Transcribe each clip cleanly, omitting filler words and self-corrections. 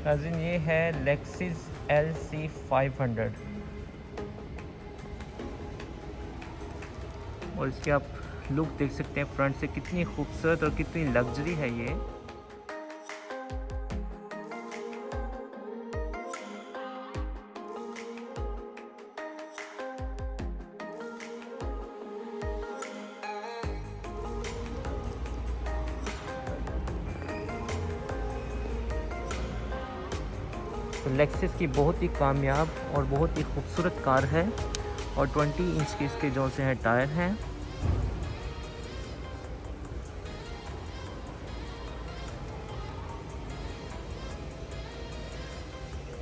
नाज़रीन ये है लेक्सिस LC500 और इसके आप लुक देख सकते हैं फ्रंट से कितनी खूबसूरत और कितनी लग्जरी है ये। तो लेक्सिस की बहुत ही कामयाब और बहुत ही खूबसूरत कार है और 20 इंच के इसके जो से हैं टायर हैं।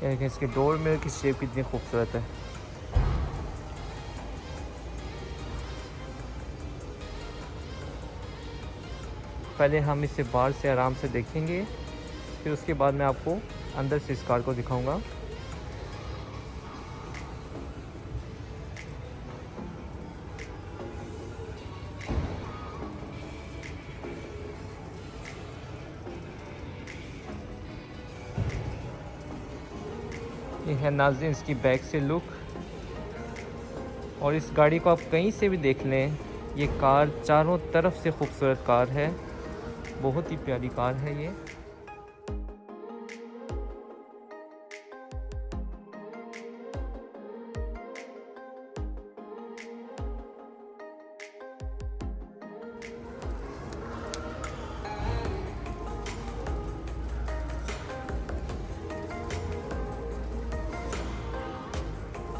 देखिए इसके डोर मिरर की शेप कितनी खूबसूरत है। पहले हम इसे बाहर से आराम से देखेंगे, फिर उसके बाद मैं आपको अंदर से इस कार को दिखाऊंगा। ये है नाज़रीन इसकी बैक से लुक, और इस गाड़ी को आप कहीं से भी देख लें, ये कार चारों तरफ से खूबसूरत कार है, बहुत ही प्यारी कार है ये।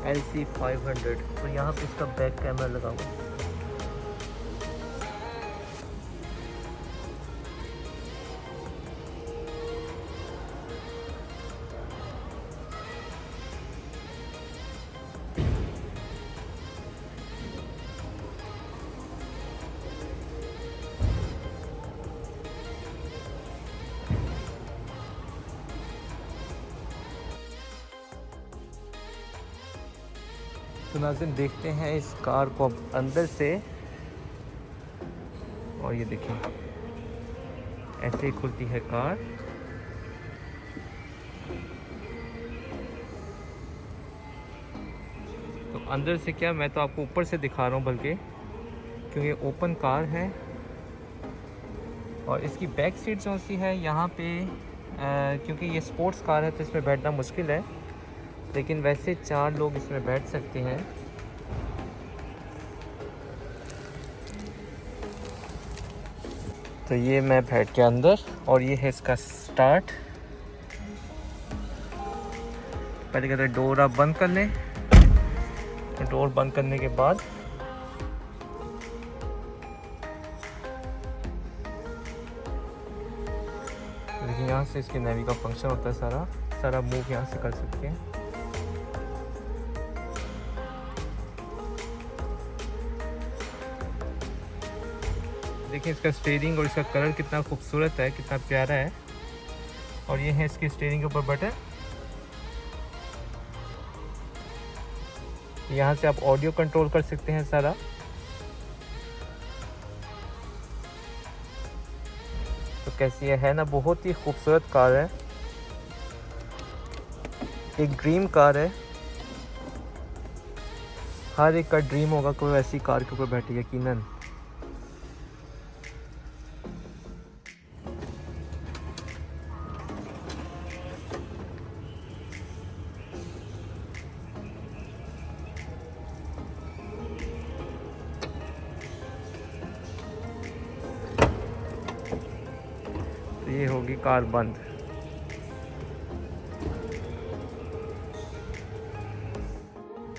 LC500 तो यहाँ पे इसका बैक कैमरा लगा हुआ है। तो नाज़रीन देखते हैं इस कार को अब अंदर से, और ये देखें ऐसे ही खुलती है कार। तो अंदर से क्या, मैं तो आपको ऊपर से दिखा रहा हूँ बल्कि, क्योंकि ओपन कार है। और इसकी बैक सीट जो सी है यहाँ पे क्योंकि ये स्पोर्ट्स कार है तो इसमें बैठना मुश्किल है, लेकिन वैसे 4 लोग इसमें बैठ सकते हैं। तो ये मैं बैठ के अंदर, और ये है इसका स्टार्ट। पहले कहते हैं डोर आप बंद कर लें, तो डोर बंद करने के बाद देखिए यहाँ से इसके नेवी का फंक्शन होता है, सारा मूव यहाँ से कर सकते हैं। देखिए इसका स्टीयरिंग और इसका कलर कितना खूबसूरत है, कितना प्यारा है। और ये है इसकी स्टीयरिंग के ऊपर बटन, यहाँ से आप ऑडियो कंट्रोल कर सकते हैं सारा। तो कैसी है ना, बहुत ही खूबसूरत कार है, एक ड्रीम कार है। हर एक का ड्रीम होगा कोई ऐसी कार के ऊपर बैठे, यकीनन। तो ये होगी कार बंद।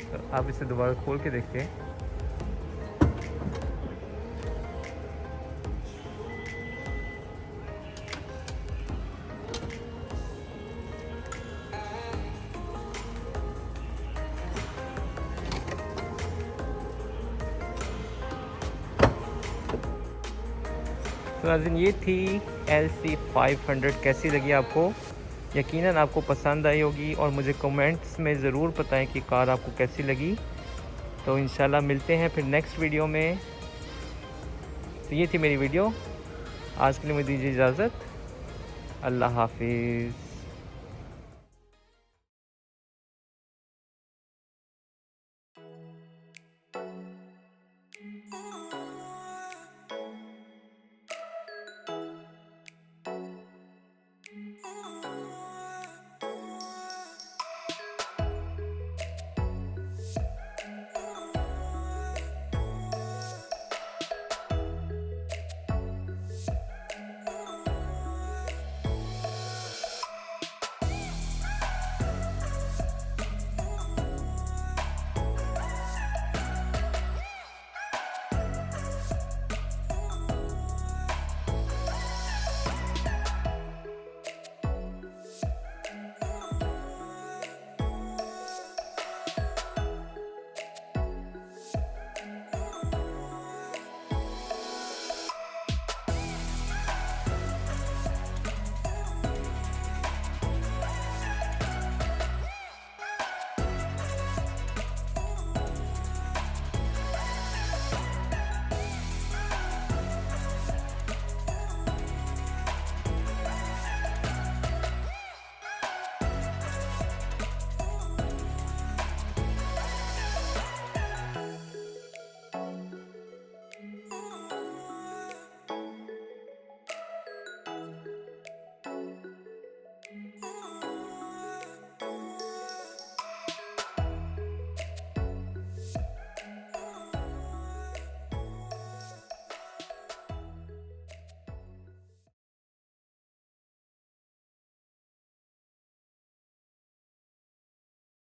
तो आप इसे दोबारा खोल के देखिए। तो नाज़रीन ये थी LC500। कैसी लगी आपको? यकीनन आपको पसंद आई होगी, और मुझे कमेंट्स में ज़रूर बताएं कि कार आपको कैसी लगी। तो इंशाल्लाह मिलते हैं फिर नेक्स्ट वीडियो में। तो ये थी मेरी वीडियो, आज के लिए मुझे दीजिए इजाज़त। अल्लाह हाफिज़। है।